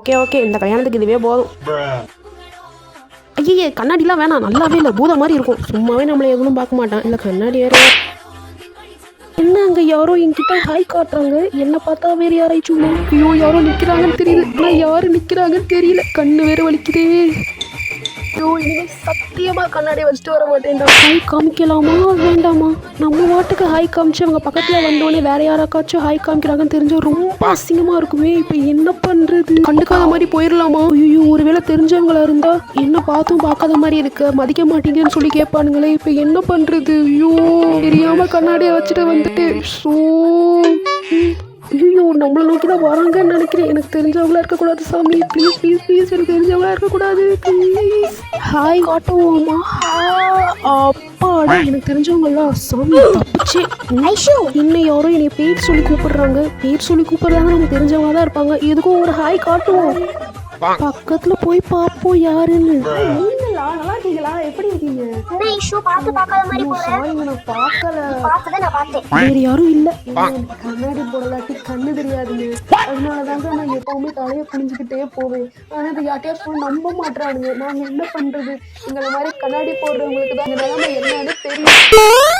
Okay okay, இந்த கல்யாணத்துக்கு இதுவே போதும். ஐயே கண்ணாடிலாம் வேணாம், நல்லாவே இல்லை, பூதம் மாதிரி இருக்கும். சும்மாவே நம்மளை எதுவும் பார்க்க மாட்டான். இல்லை கண்ணாடி வேற. என்ன அங்கே யாரோ என்கிட்ட ஹாய் காட்டுறாங்க, என்ன பார்த்தா வேறு யாராச்சும். ஐயோ யாரோ நிற்கிறாங்கன்னு தெரியுது, ஆனால் யாரு நிற்கிறாங்கன்னு தெரியல. கண்ணு வேற வலிக்குதே. ஐயோ இனிமேல் சத்தியமாக கண்ணாடி வச்சுட்டு வர மாட்டேன்டா. ஹாய் காமிக்கலாமா வேண்டாமா? நம்ம வாட்டுக்கு ஹாய் காமிச்சு அவங்க பக்கத்தில் வந்தோடனே வேற யாராக்காச்சும் ஹாய் காமிக்கிறாங்கன்னு தெரிஞ்சா ரொம்ப அசிங்கமாக இருக்குமே. இப்போ என்ன பண்ணுறது? கண்டுக்காத மாதிரி போயிடலாமா? ஐயோ ஒருவேளை தெரிஞ்சவங்களா இருந்தா என்ன பார்த்தும் பார்க்காத மாதிரி இருக்கு, மதிக்க மாட்டீங்கன்னு சொல்லி கேட்பானுங்களே. இப்போ என்ன பண்ணுறது? ஐயோ தெரியாமல் கண்ணாடியை வச்சுட்டு வந்துட்டு. ஸோ ஐயோ நம்மளை நோக்கி தான் வராங்கன்னு நினைக்கிறேன். எனக்கு தெரிஞ்சவங்களா இருக்கக்கூடாது சாமி, ப்ளீஸ் ப்ளீஸ் ப்ளீஸ், எனக்கு தெரிஞ்சவங்களா இருக்கக்கூடாது ப்ளீஸ். ஹாய் காட்டுவோமா? அப்பாடா எனக்கு தெரிஞ்சவங்களாம் சாமி தப்பிச்சு. இன்னும் யாரும் என்னை பேர் சொல்லி கூப்பிடுறாங்க. பேர் சொல்லி கூப்பிடுறாங்க, நமக்கு தெரிஞ்சவங்க தான் இருப்பாங்க. எதுக்கும் ஒரு ஹாய் காட்டுவோம். பக்கத்துல போய் பாப்போம் யாருன்னு. நல்லா இருக்கீங்களா? எப்படி இருக்கீங்க? வேற யாரும் இல்ல, கண்ணாடி போடலாட்டி கண்ணு தெரியாதுங்க. அதனாலதாங்க நான் எப்பவுமே தலையை குனிஞ்சுக்கிட்டே போவேன். ஆனா இது யார்ட்டையும் நம்ப மாட்டானுங்க. நாங்க என்ன பண்றது? எங்களை மாதிரி கண்ணாடி போடுறவங்களுக்கு தான் என்னன்னு தெரியும்.